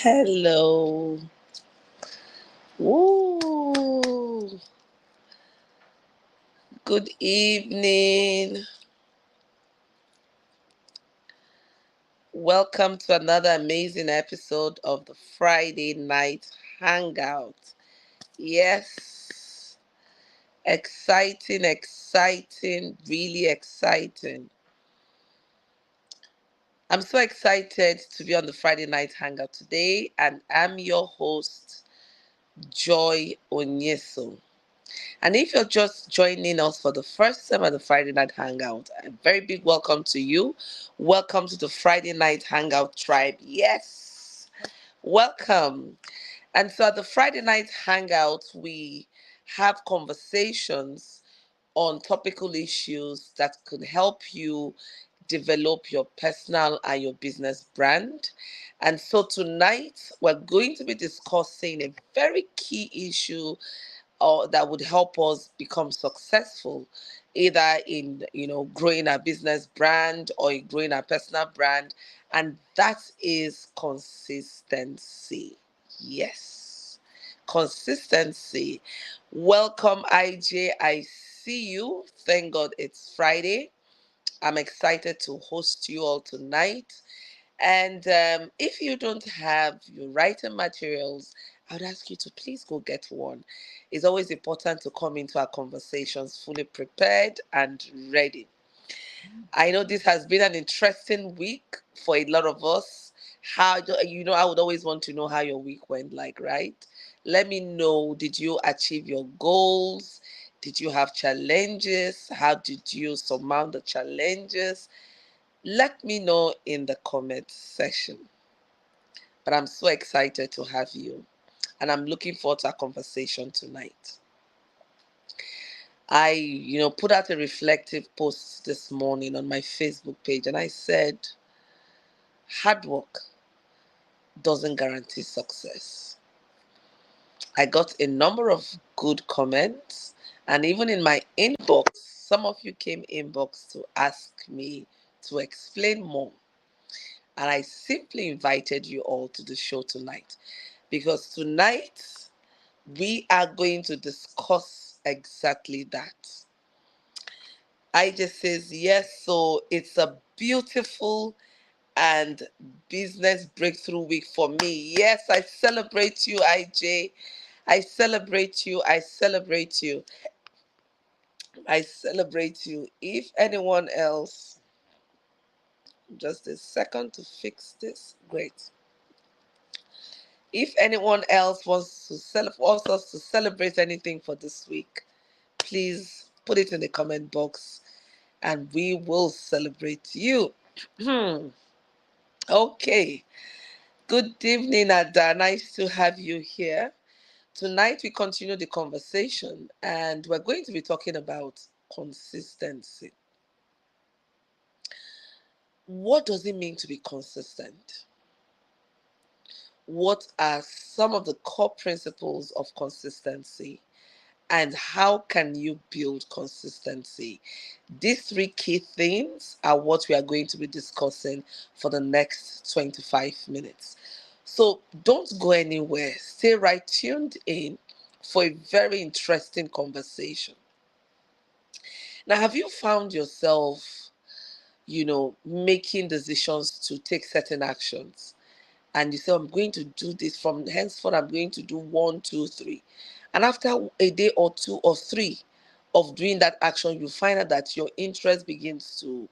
Hello. Woo. Good evening. Welcome to another amazing episode of the Friday Night Hangout. Yes, exciting, exciting, really exciting. I'm so excited to be on the Friday Night Hangout today, and I'm your host, Joy Onyeso. And if you're just joining us for the first time at the Friday Night Hangout, a very big welcome to you. Welcome to the Friday Night Hangout tribe. Yes, welcome. And so at the Friday Night Hangout, we have conversations on topical issues that could help you develop your personal and your business brand. And so tonight, we're going to be discussing a very key issue or that would help us become successful either in growing our business brand or in growing our personal brand, and that is consistency. Yes, consistency. Welcome, IJ. I see you. Thank God it's Friday. I'm excited to host you all tonight. And if you don't have your writing materials, I would ask you to please go get one. It's always important to come into our conversations fully prepared and ready. I know this has been an interesting week for a lot of us. I would always want to know how your week went, like, right? Let me know. Did you achieve your goals? Did you have challenges? How did you surmount the challenges? Let me know in the comment section. But I'm so excited to have you. And I'm looking forward to our conversation tonight. I put out a reflective post this morning on my Facebook page, and I said, hard work doesn't guarantee success. I got a number of good comments, and even in my inbox, some of you came inbox to ask me to explain more. And I simply invited you all to the show tonight because tonight we are going to discuss exactly that. I just says yes, so it's a beautiful and business breakthrough week for me. Yes, I celebrate you, IJ. I celebrate you. I celebrate you. I celebrate you. If anyone else, just a second to fix this. Great. If anyone else wants us to celebrate anything for this week, please put it in the comment box and we will celebrate you. Okay. Good evening, Ada. Nice to have you here. Tonight we continue the conversation and we're going to be talking about consistency. What does it mean to be consistent? What are some of the core principles of consistency? And how can you build consistency? These three key themes are what we are going to be discussing for the next 25 minutes. So don't go anywhere. Stay right tuned in for a very interesting conversation. Now, have you found yourself, making decisions to take certain actions? And you say, I'm going to do this from henceforth, I'm going to do one, two, three. And after a day or two or three of doing that action, you find out that your interest begins to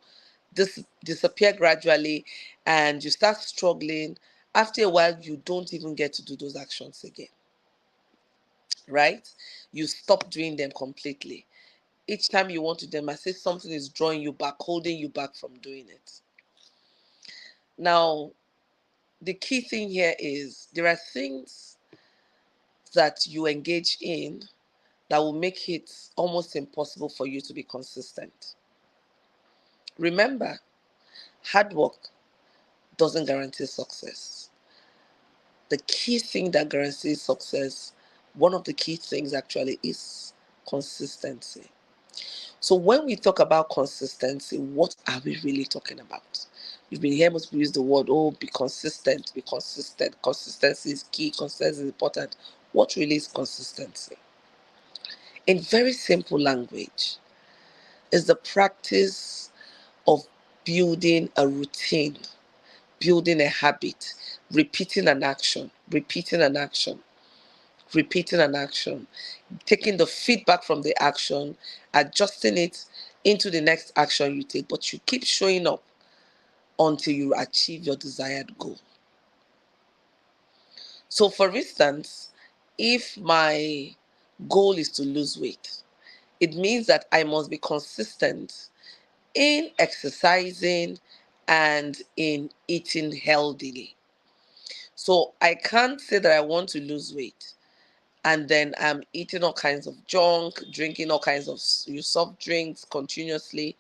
disappear gradually and you start struggling. After a while, you don't even get to do those actions again, right? You stop doing them completely. Each time you want to do them, I say something is drawing you back, holding you back from doing it. Now, the key thing here is there are things that you engage in that will make it almost impossible for you to be consistent. Remember, hard work doesn't guarantee success. The key thing that guarantees success, one of the key things actually, is consistency. So when we talk about consistency, what are we really talking about? You've been hearing most people use the word, oh, be consistent, be consistent. Consistency is key, consistency is important. What really is consistency? In very simple language, is the practice of building a routine, building a habit, repeating an action, repeating an action, repeating an action, taking the feedback from the action, adjusting it into the next action you take, but you keep showing up until you achieve your desired goal. So, for instance, if my goal is to lose weight, it means that I must be consistent in exercising and in eating healthily. So, I can't say that I want to lose weight and then I'm eating all kinds of junk, drinking all kinds of soft drinks continuously.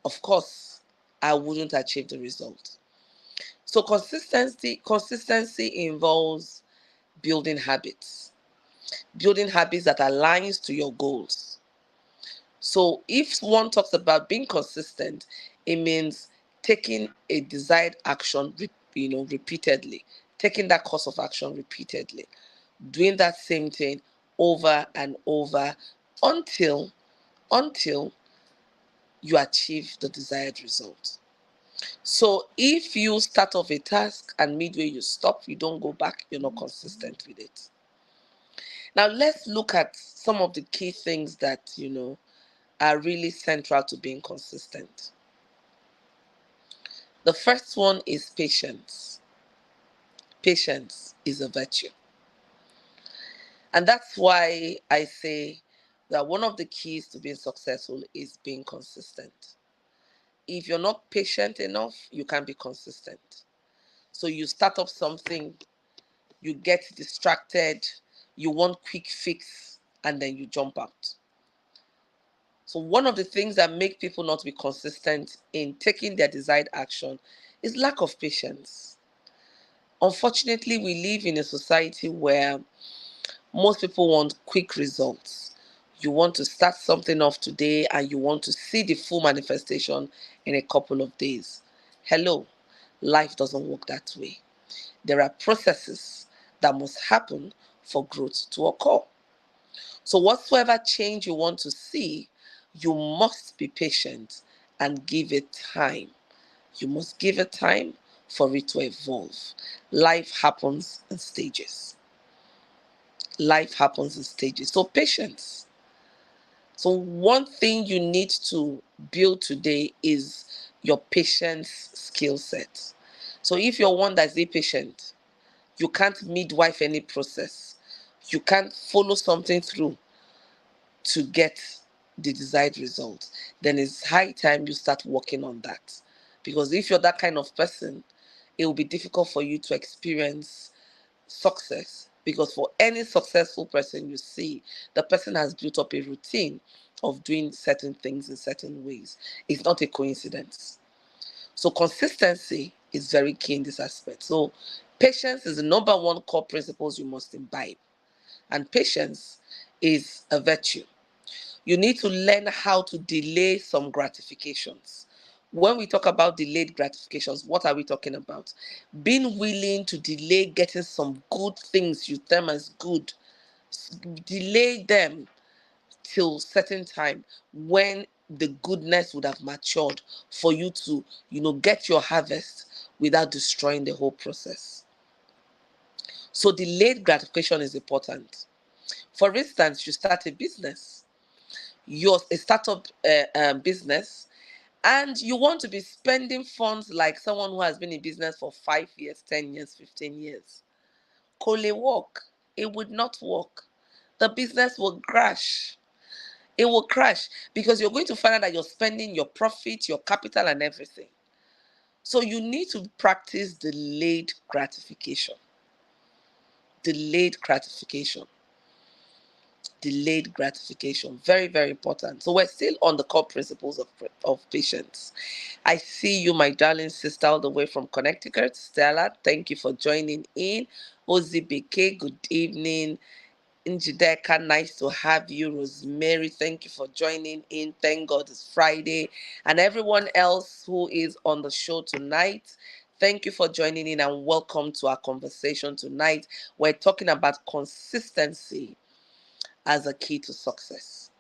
Of course, I wouldn't achieve the result. So consistency involves building habits, building habits that aligns to your goals. So if one talks about being consistent, it means taking a desired action, repeatedly, taking that course of action repeatedly, doing that same thing over and over until until you achieve the desired result. So if you start off a task and midway you stop, you don't go back, you're not consistent with it. Now let's look at some of the key things that are really central to being consistent. The first one is patience. Patience is a virtue. And that's why I say that one of the keys to being successful is being consistent. If you're not patient enough, you can't be consistent. So you start up something, you get distracted, you want quick fix, and then you jump out. So one of the things that make people not be consistent in taking their desired action is lack of patience. Unfortunately, we live in a society where most people want quick results. You want to start something off today and you want to see the full manifestation in a couple of days. Hello, life doesn't work that way. There are processes that must happen for growth to occur. So, whatsoever change you want to see, you must be patient and give it time. You must give it time for it to evolve. Life happens in stages. Life happens in stages. So, patience. So, one thing you need to build today is your patience skill set. So, if you're one that's impatient, you can't midwife any process, you can't follow something through to get the desired result, then it's high time you start working on that. Because if you're that kind of person, it will be difficult for you to experience success. Because for any successful person you see, the person has built up a routine of doing certain things in certain ways. It's not a coincidence. So consistency is very key in this aspect. So patience is the number one core principles you must imbibe. And patience is a virtue. You need to learn how to delay some gratifications. When we talk about delayed gratifications, what are we talking about? Being willing to delay getting some good things you term as good, delay them till certain time when the goodness would have matured for you to, get your harvest without destroying the whole process. So delayed gratification is important. For instance, you start a business, you're a startup business, and you want to be spending funds like someone who has been in business for 5 years, 10 years, 15 years. Could it work? It would not work. The business will crash. It will crash because you're going to find out that you're spending your profit, your capital, and everything. So you need to practice delayed gratification. Delayed gratification. Delayed gratification. Very, very important. So we're still on the core principles of patience. I see you, my darling sister, all the way from Connecticut. Stella, thank you for joining in. Ozibike, good evening. Njideka, nice to have you. Rosemary, thank you for joining in. Thank God it's Friday. And everyone else who is on the show tonight, thank you for joining in and welcome to our conversation tonight. We're talking about consistency as a key to success.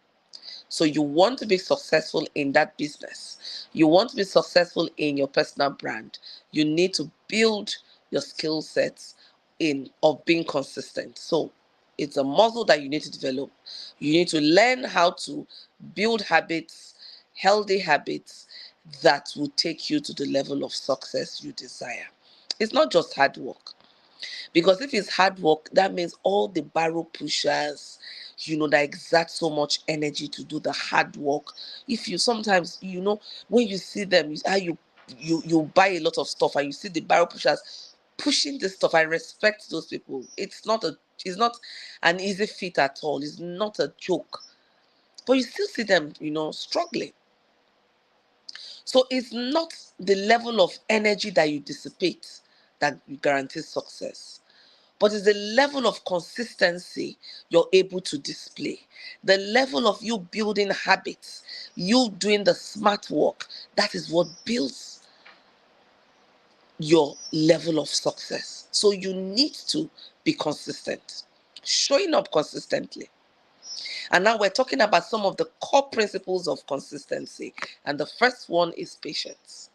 So you want to be successful in that business. You want to be successful in your personal brand. You need to build your skill sets in of being consistent. So it's a muscle that you need to develop. You need to learn how to build habits, healthy habits that will take you to the level of success you desire. It's not just hard work. Because if it's hard work, that means all the barrel pushers, that exert so much energy to do the hard work. If you sometimes, when you see them, how you buy a lot of stuff and you see the barrel pushers pushing this stuff. I respect those people. It's not an easy feat at all. It's not a joke. But you still see them, struggling. So it's not the level of energy that you dissipate that you guarantee success, but it's the level of consistency you're able to display, the level of you building habits, you doing the smart work. That is what builds your level of success. So you need to be consistent, showing up consistently. And now we're talking about some of the core principles of consistency. And the first one is patience.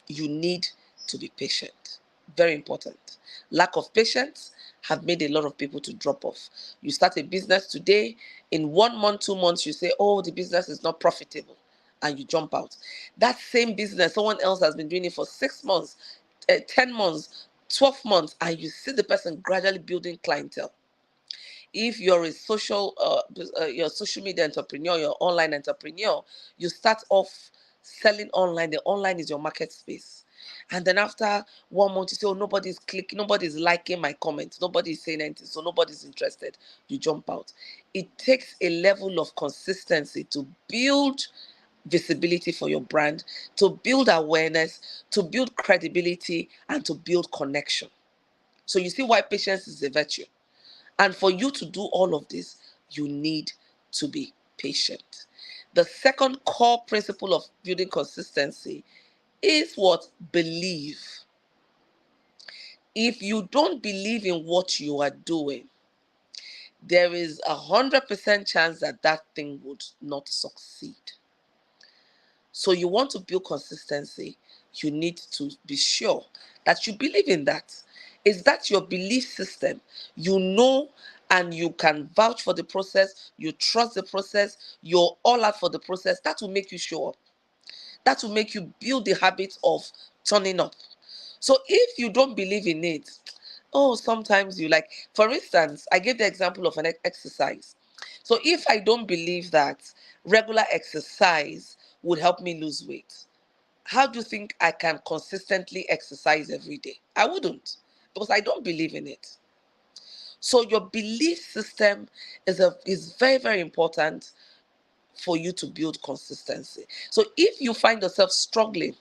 You need to be patient. Very important. Lack of patience have made a lot of people to drop off. You start a business today, in 1 month, 2 months, you say, oh, the business is not profitable, and you jump out. That same business, someone else has been doing it for 6 months, 10 months, 12 months, and you see the person gradually building clientele. If you're a you're a social media entrepreneur, you're online entrepreneur, you start off selling online. The online is your market space. And then after 1 month, you say, oh, nobody's clicking, nobody's liking my comments, nobody's saying anything, so nobody's interested. You jump out. It takes a level of consistency to build visibility for your brand, to build awareness, to build credibility, and to build connection. So you see why patience is a virtue. And for you to do all of this, you need to be patient. The second core principle of building consistency is what? Believe. If you don't believe in what you are doing, there is 100% chance that that thing would not succeed. So you want to build consistency, you need to be sure that you believe in that. Is that your belief system? You know, and you can vouch for the process, you trust the process, you're all out for the process. That will make you show up. That will make you build the habit of turning up. So if you don't believe in it, oh, sometimes you like, for instance, I gave the example of an exercise. So if I don't believe that regular exercise would help me lose weight, how do you think I can consistently exercise every day? I wouldn't, because I don't believe in it. So your belief system is very, very important for you to build consistency. So if you find yourself struggling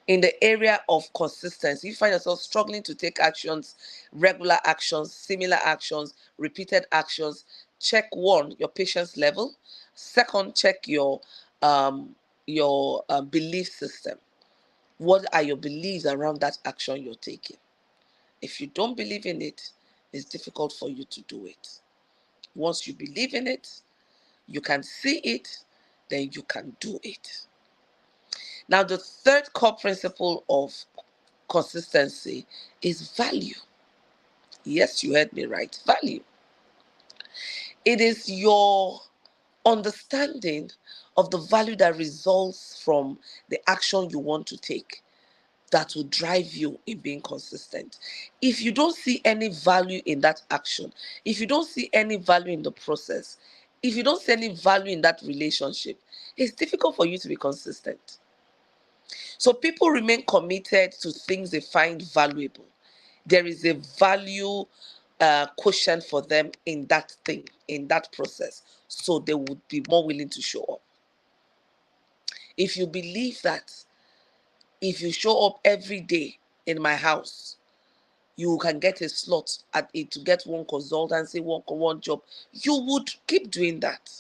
in the area of consistency, you find yourself struggling to take actions, regular actions, similar actions, repeated actions, check one, your patience level. Second, check your belief system. What are your beliefs around that action you're taking? If you don't believe in it, it's difficult for you to do it. Once you believe in it, you can see it, then you can do it. Now, the third core principle of consistency is value. Yes, you heard me right. Value. It is your understanding of the value that results from the action you want to take that will drive you in being consistent. If you don't see any value in that action, if you don't see any value in the process, if you don't see any value in that relationship, it's difficult for you to be consistent. So people remain committed to things they find valuable. There is a value quotient for them in that thing, in that process. So they would be more willing to show up. If you believe that if you show up every day in my house, you can get a slot at it to get one consultancy, one job, you would keep doing that.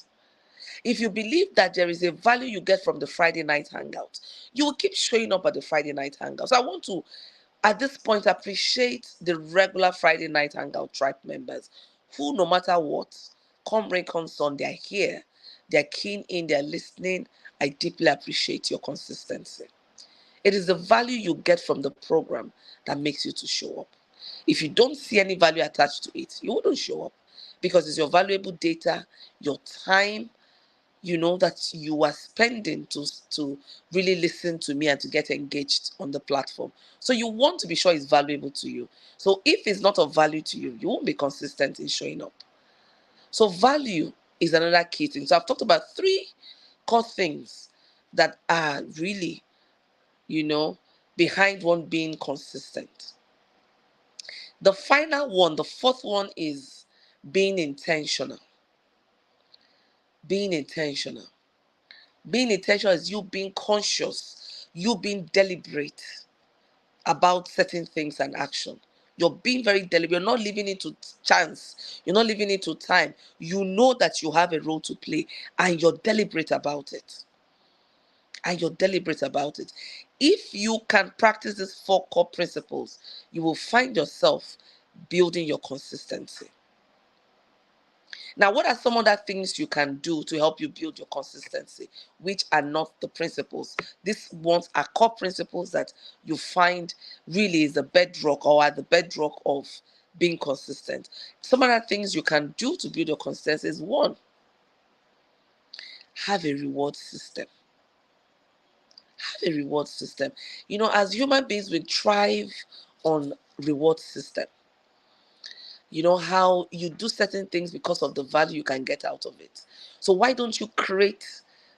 If you believe that there is a value you get from the Friday night hangout, you will keep showing up at the Friday night hangout. So I want to, at this point, appreciate the regular Friday night hangout tribe members who, no matter what, come rain, come sun, they're here, they're keen in, they're listening. I deeply appreciate your consistency. It is the value you get from the program that makes you to show up. If you don't see any value attached to it, you wouldn't show up because it's your valuable data, your time, that you are spending to really listen to me and to get engaged on the platform. So you want to be sure it's valuable to you. So if it's not of value to you, you won't be consistent in showing up. So value is another key thing. So I've talked about three core things that are really, you know, behind one being consistent. The final one, the fourth one, is being intentional. Being intentional. Being intentional is you being conscious, you being deliberate about certain things and action. You're being very deliberate. You're not leaving it to chance. You're not leaving it to time. You know that you have a role to play and you're deliberate about it. If you can practice these four core principles, you will find yourself building your consistency. Now, what are some other things you can do to help you build your consistency, which are not the principles? These ones are core principles that you find really is the bedrock or are the bedrock of being consistent. Some other things you can do to build your consistency is one, have a reward system. Have a reward system. As human beings, we thrive on reward system. How you do certain things because of the value you can get out of it. So why don't you create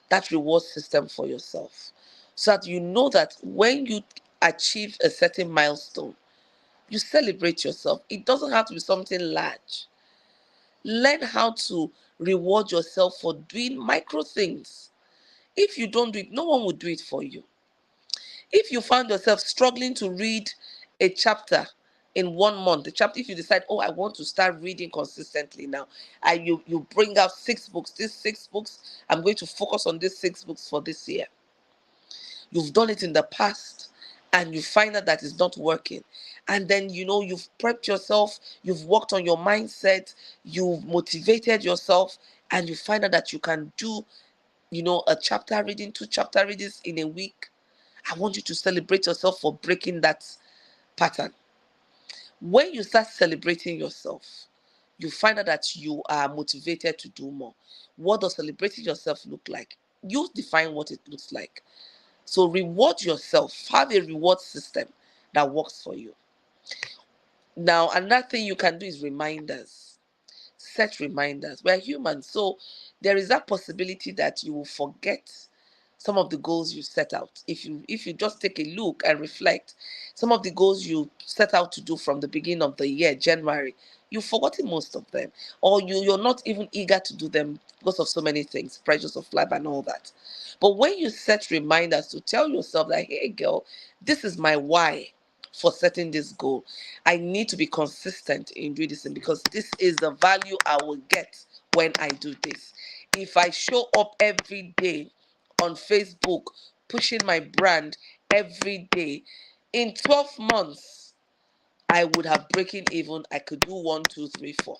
that reward system for yourself so that you know that when you achieve a certain milestone, you celebrate yourself. It doesn't have to be something large. Learn how to reward yourself for doing micro things. If you don't do it, no one will do it for you. If you find yourself struggling to read a chapter in 1 month, the chapter, if you decide, oh, I want to start reading consistently now, and you bring out 6 books, these 6 books, I'm going to focus on these 6 books for this year. You've done it in the past and you find out that it's not working. And then, you've prepped yourself, you've worked on your mindset, you've motivated yourself, and you find out that you can do, a chapter reading, 2 chapter readings in a week. I want you to celebrate yourself for breaking that pattern. When you start celebrating yourself, you find out that you are motivated to do more. What does celebrating yourself look like? You define what it looks like. So reward yourself. Have a reward system that works for you. Now, another thing you can do is reminders. Set reminders. We're humans, so there is that possibility that you will forget some of the goals you set out. If you just take a look and reflect, some of the goals you set out to do from the beginning of the year, January, you've forgotten most of them, or you're not even eager to do them because of so many things, pressures of life and all that. But when you set reminders to tell yourself that, hey girl, this is my why for setting this goal. I need to be consistent in doing this thing because this is the value I will get when I do this. If I show up every day on Facebook, pushing my brand every day, in 12 months, I would have breaking even. I could do 1, 2, 3, 4.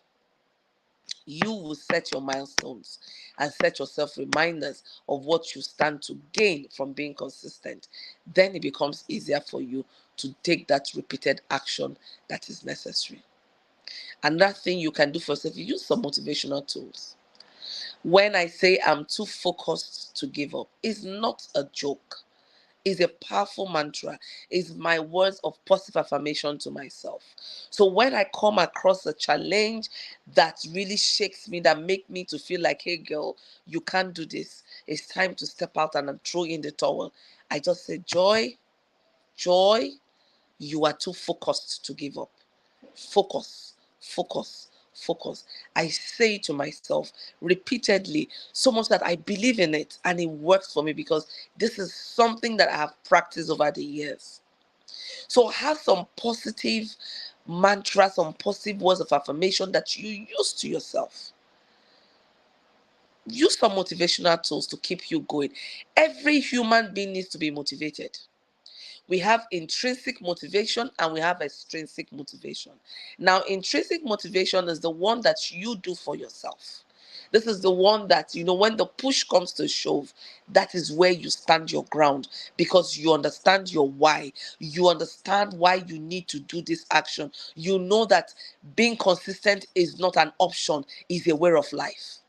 You will set your milestones and set yourself reminders of what you stand to gain from being consistent. Then it becomes easier for you to take that repeated action that is necessary. Another thing you can do for yourself, you use some motivational tools. When I say I'm too focused to give up, it's not a joke. It's a powerful mantra. It's my words of positive affirmation to myself. So when I come across a challenge that really shakes me, that make me to feel like, hey girl, you can't do this. It's time to step out and throw in the towel. I just say, Joy, you are too focused to give up. Focus, focus, focus. I say to myself repeatedly, so much that I believe in it and it works for me because this is something that I have practiced over the years. So have some positive mantras, some positive words of affirmation that you use to yourself. Use some motivational tools to keep you going. Every human being needs to be motivated. We have intrinsic motivation and we have extrinsic motivation. Now, intrinsic motivation is the one that you do for yourself. This is the one that, when the push comes to shove, that is where you stand your ground because you understand your why. You understand why you need to do this action. You know that being consistent is not an option, it's a way of life.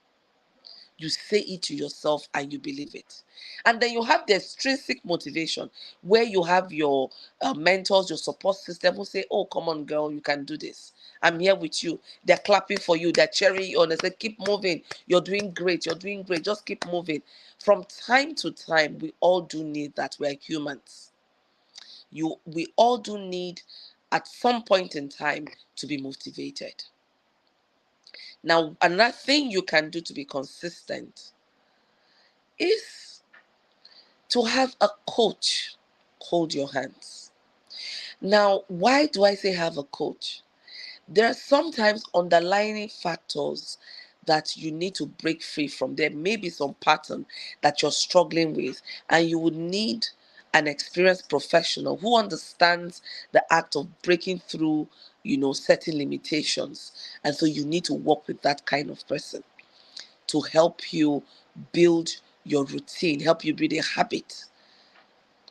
You say it to yourself and you believe it. And then you have the extrinsic motivation where you have your mentors, your support system who say, oh, come on, girl, you can do this. I'm here with you. They're clapping for you. They're cheering you on. They say, keep moving. You're doing great. You're doing great. Just keep moving. From time to time, we all do need that. We're humans. We all do need, at some point in time, to be motivated. Now, another thing you can do to be consistent is to have a coach hold your hands. Now, why do I say have a coach? There are sometimes underlying factors that you need to break free from. There may be some pattern that you're struggling with, and you would need an experienced professional who understands the act of breaking through, certain limitations. And so you need to work with that kind of person to help you build your routine, help you build a habit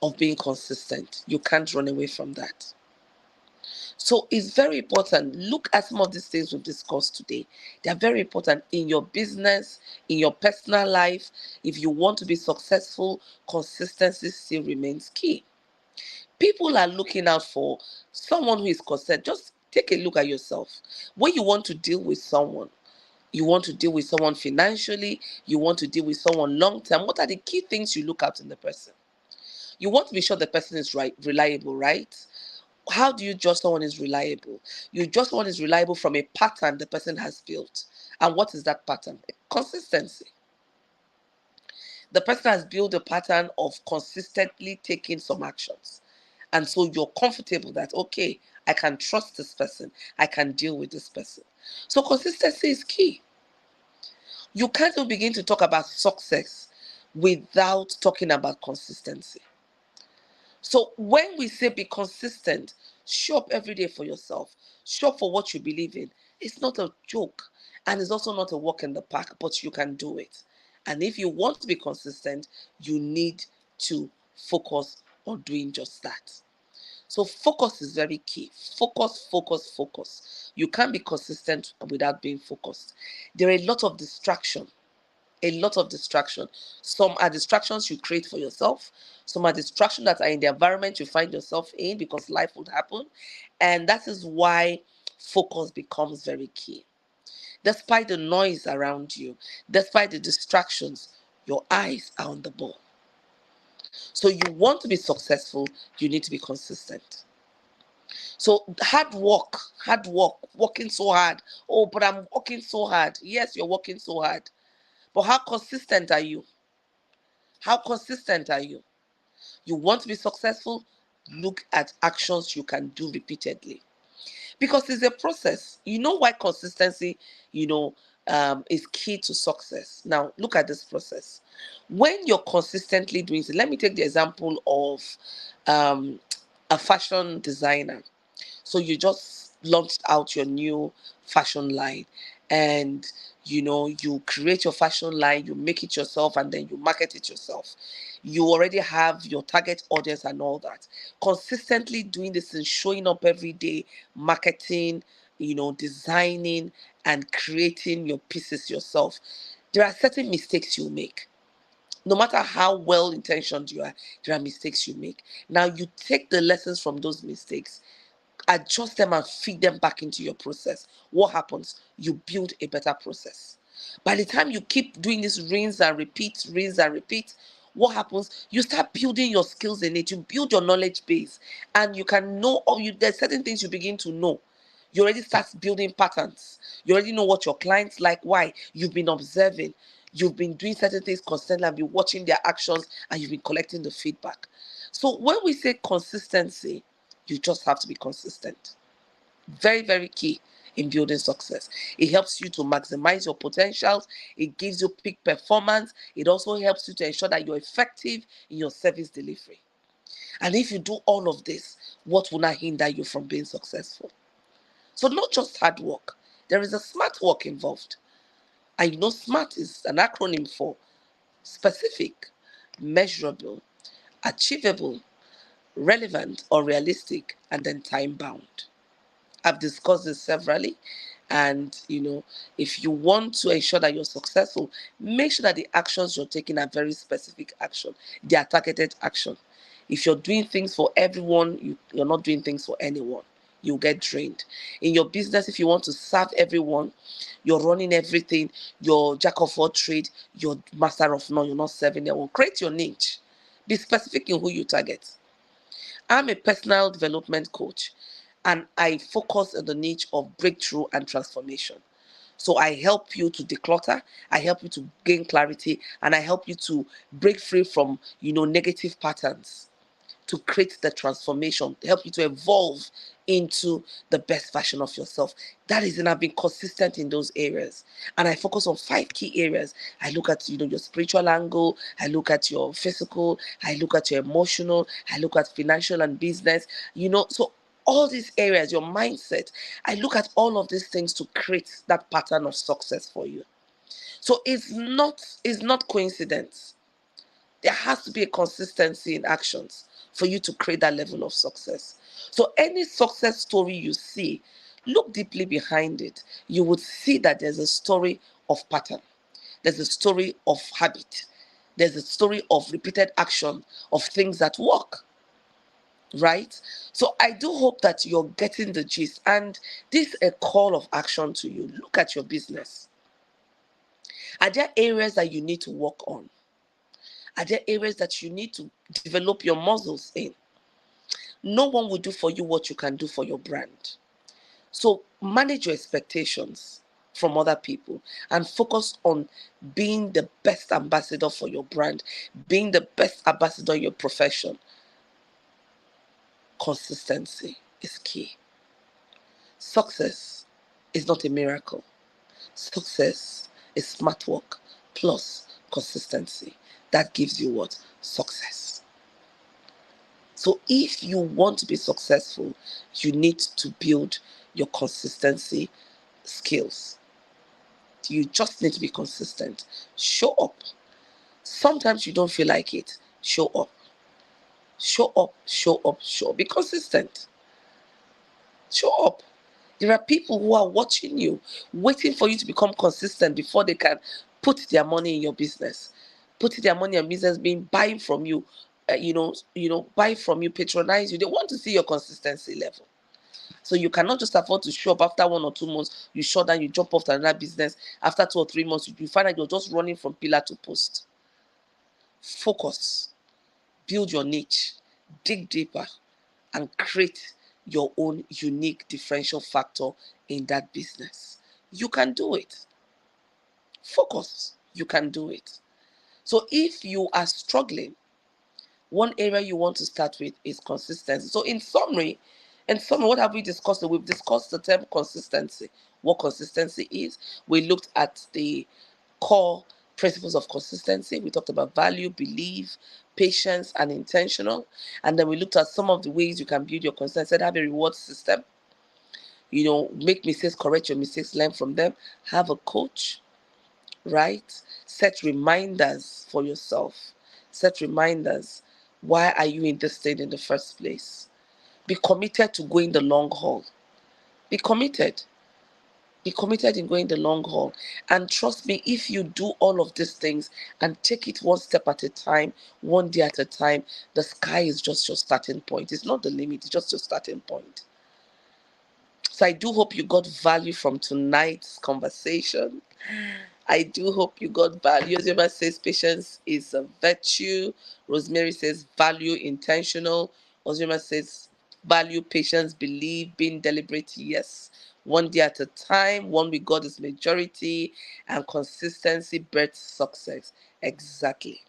of being consistent. You can't run away from that. So it's very important. Look at some of these things we've discussed today. They are very important in your business, in your personal life. If you want to be successful, consistency still remains key. People are looking out for someone who is consistent. Just take a look at yourself. When you want to deal with someone, you want to deal with someone financially, you want to deal with someone long term, what are the key things you look at in the person? You want to be sure the person is reliable, right? How do you judge someone is reliable? You judge someone is reliable from a pattern the person has built. And what is that pattern? Consistency. The person has built a pattern of consistently taking some actions. And so you're comfortable that, okay, I can trust this person. I can deal with this person. So consistency is key. You can't even begin to talk about success without talking about consistency. So when we say be consistent, show up every day for yourself, show up for what you believe in. It's not a joke and it's also not a walk in the park, but you can do it. And if you want to be consistent, you need to focus on doing just that. So focus is very key. Focus, focus, focus. You can't be consistent without being focused. There are a lot of distraction, a lot of distraction. Some are distractions you create for yourself. Some are distractions that are in the environment you find yourself in because life would happen. And that is why focus becomes very key. Despite the noise around you, despite the distractions, your eyes are on the ball. So you want to be successful, you need to be consistent. So hard work, working so hard. Oh, but I'm working so hard. Yes, you're working so hard. But how consistent are you? How consistent are you? You want to be successful? Look at actions you can do repeatedly. Because it's a process. You know why consistency, is key to success. Now, look at this process. When you're consistently doing it, let me take the example of um, a fashion designer. So you just launched out your new fashion line and you create your fashion line, you make it yourself and then you market it yourself. You already have your target audience and all that. Consistently doing this and showing up every day, marketing, designing and creating your pieces yourself. There are certain mistakes you make. No matter how well intentioned you are, there are mistakes you make. Now you take the lessons from those mistakes, adjust them and feed them back into your process. What happens? You build a better process. By the time you keep doing this rinse and repeat, what happens? You start building your skills in it. You build your knowledge base, and you can know. Or there's certain things you begin to know. You already start building patterns. You already know what your clients like. Why? You've been observing. You've been doing certain things constantly and been watching their actions, and you've been collecting the feedback. So when we say consistency, you just have to be consistent. Very, very key in building success. It helps you to maximize your potentials. It gives you peak performance. It also helps you to ensure that you're effective in your service delivery. And if you do all of this, what will not hinder you from being successful? So, not just hard work, there is a smart work involved. And you know, SMART is an acronym for specific, measurable, achievable, relevant or realistic, and then time bound. I've discussed this severally. And, if you want to ensure that you're successful, make sure that the actions you're taking are very specific action. They are targeted action. If you're doing things for everyone, you're not doing things for anyone. You'll get drained. In your business, if you want to serve everyone, you're running everything, you're jack of all trade, you're master of none, you're not serving anyone. Create your niche. Be specific in who you target. I'm a personal development coach and I focus on the niche of breakthrough and transformation. So I help you to declutter, I help you to gain clarity, and I help you to break free from, negative patterns, to create the transformation, to help you to evolve into the best version of yourself. That is, and I've been consistent in those areas. And I focus on 5 key areas. I look at, your spiritual angle, I look at your physical, I look at your emotional, I look at financial and business, so all these areas, your mindset, I look at all of these things to create that pattern of success for you. So it's not coincidence. There has to be a consistency in actions for you to create that level of success. So any success story you see, look deeply behind it. You would see that there's a story of pattern. There's a story of habit. There's a story of repeated action of things that work. Right? So I do hope that you're getting the gist. And this is a call of action to you. Look at your business. Are there areas that you need to work on? Are there areas that you need to develop your muscles in? No one will do for you what you can do for your brand. So manage your expectations from other people and focus on being the best ambassador for your brand, being the best ambassador in your profession. Consistency is key. Success is not a miracle. Success is smart work plus consistency. That gives you what? Success. So if you want to be successful, you need to build your consistency skills. You just need to be consistent. Show up. Sometimes you don't feel like it. Show up. Show up, show up, show up. Be consistent. Show up. There are people who are watching you, waiting for you to become consistent before they can put their money in your business. Put their money in business, being buying from you, buy from you, patronize you. They want to see your consistency level. So you cannot just afford to show up after 1 or 2 months, you shut down, you jump off to another business. After 2 or 3 months, you find that you're just running from pillar to post. Focus, build your niche, dig deeper, and create your own unique differential factor in that business. You can do it. Focus, you can do it. So if you are struggling, one area you want to start with is consistency. So in summary, what have we discussed? We've discussed the term consistency, what consistency is. We looked at the core principles of consistency. We talked about value, belief, patience, and intentional. And then we looked at some of the ways you can build your consistency. Have a reward system. Make mistakes, correct your mistakes, learn from them. Have a coach, right? Set reminders for yourself. Set reminders. Why are you in this state in the first place? Be committed to going the long haul. Be committed. Be committed in going the long haul. And trust me, if you do all of these things and take it one step at a time, one day at a time, the sky is just your starting point. It's not the limit, it's just your starting point. So I do hope you got value from tonight's conversation. I do hope you got value. Yosema says patience is a virtue. Rosemary says value intentional. Ozima says value, patience, believe, being deliberate. Yes. One day at a time. One with God is majority. And consistency births success. Exactly.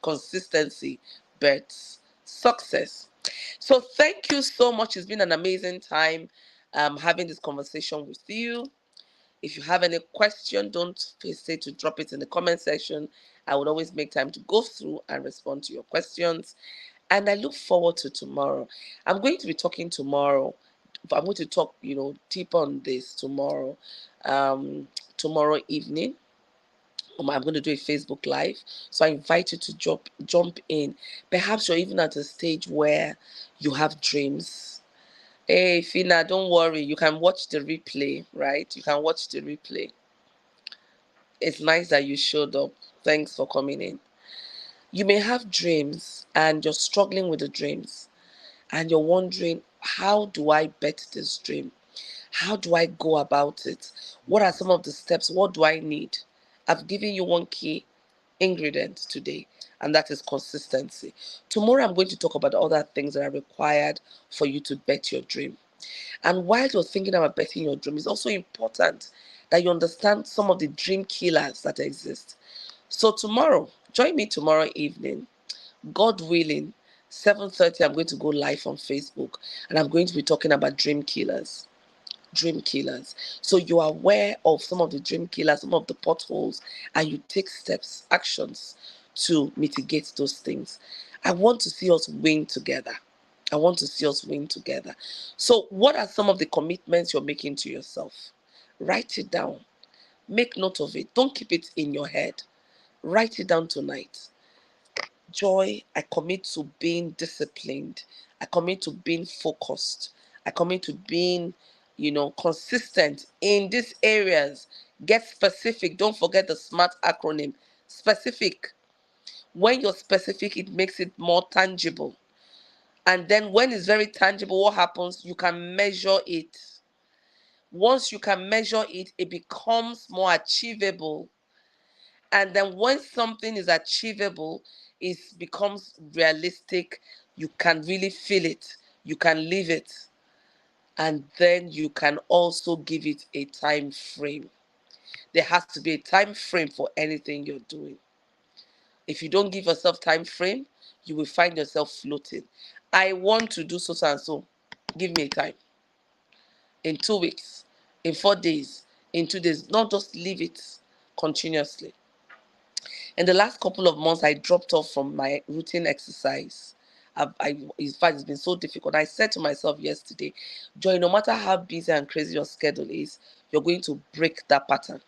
Consistency births success. So thank you so much. It's been an amazing time. having this conversation with you. If you have any question, don't hesitate to drop it in the comment section. I would always make time to go through and respond to your questions. And I look forward to tomorrow. I'm going to be talking tomorrow. I'm going to talk, deeper on this tomorrow. Tomorrow evening. I'm going to do a Facebook Live. So I invite you to jump in. Perhaps you're even at a stage where you have dreams. Hey, Fina, don't worry. You can watch the replay, right? You can watch the replay. It's nice that you showed up. Thanks for coming in. You may have dreams and you're struggling with the dreams and you're wondering, how do I bet this dream? How do I go about it? What are some of the steps? What do I need? I've given you one key ingredient today, and that is consistency. Tomorrow, I'm going to talk about other things that are required for you to bet your dream. And while you're thinking about betting your dream, it's also important that you understand some of the dream killers that exist. So tomorrow, join me tomorrow evening, God willing, 7:30. I'm going to go live on Facebook, and I'm going to be talking about dream killers. Dream killers. So you are aware of some of the dream killers, some of the potholes, and you take steps, actions to mitigate those things. I want to see us win together. I want to see us win together. So, what are some of the commitments you're making to yourself? Write it down. Make note of it. Don't keep it in your head. Write it down tonight. Joy, I commit to being disciplined. I commit to being focused. I commit to being, consistent in these areas. Get specific. Don't forget the SMART acronym. Specific. When you're specific, it makes it more tangible. And then when it's very tangible, what happens? You can measure it. Once you can measure it, it becomes more achievable. And then when something is achievable, it becomes realistic. You can really feel it. You can live it. And then you can also give it a time frame. There has to be a time frame for anything you're doing. If you don't give yourself time frame, you will find yourself floating. I want to do so and so. Give me a time. In 2 weeks, in 4 days, in 2 days. Not just leave it continuously. In the last couple of months, I dropped off from my routine exercise. In fact, it's been so difficult. I said to myself yesterday, Joy, no matter how busy and crazy your schedule is, you're going to break that pattern.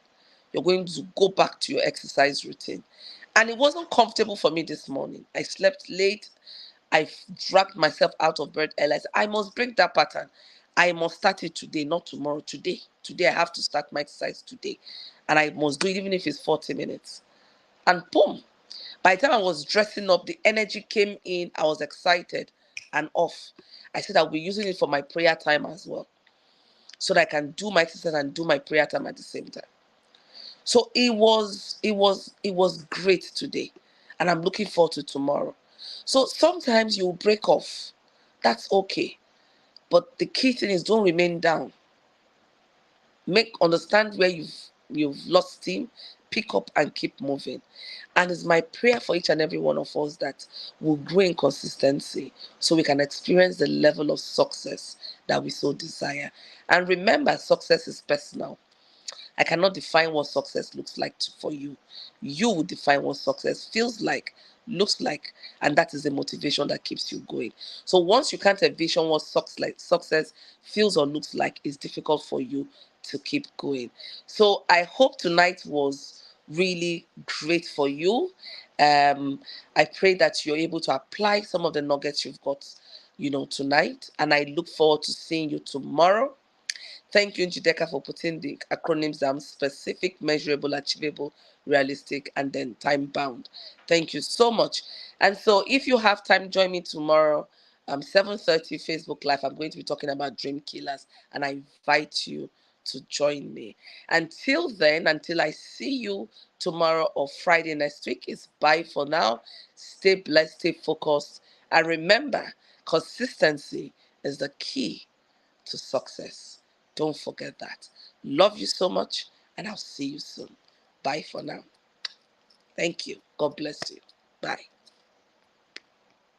You're going to go back to your exercise routine. And it wasn't comfortable for me this morning. I slept late. I dragged myself out of bed early. I said, I must break that pattern. I must start it today, not tomorrow. Today. Today, I have to start my exercise today. And I must do it even if it's 40 minutes. And boom, by the time I was dressing up, the energy came in. I was excited and off. I said I'll be using it for my prayer time as well, so that I can do my exercise and do my prayer time at the same time. So it was great today, and I'm looking forward to tomorrow. So sometimes you break off. That's okay. But the key thing is, don't remain down. Understand where you've lost steam, pick up and keep moving. And it's my prayer for each and every one of us that we'll grow in consistency so we can experience the level of success that we so desire. And remember, success is personal. I cannot define what success looks like for you. You will define what success feels like, looks like, and that is the motivation that keeps you going. So once you can't envision what success feels or looks like, it's difficult for you to keep going. So I hope tonight was really great for you. I pray that you're able to apply some of the nuggets you've got, tonight, and I look forward to seeing you tomorrow. Thank you, Njideka, for putting the acronyms down: specific, measurable, achievable, realistic, and then time bound. Thank you so much. And so if you have time, join me tomorrow, 7:30 Facebook Live. I'm going to be talking about dream killers, and I invite you to join me. Until then, until I see you tomorrow or Friday next week, it's bye for now. Stay blessed, stay focused, and remember, consistency is the key to success. Don't forget that. Love you so much, and I'll see you soon. Bye for now. Thank you. God bless you. Bye.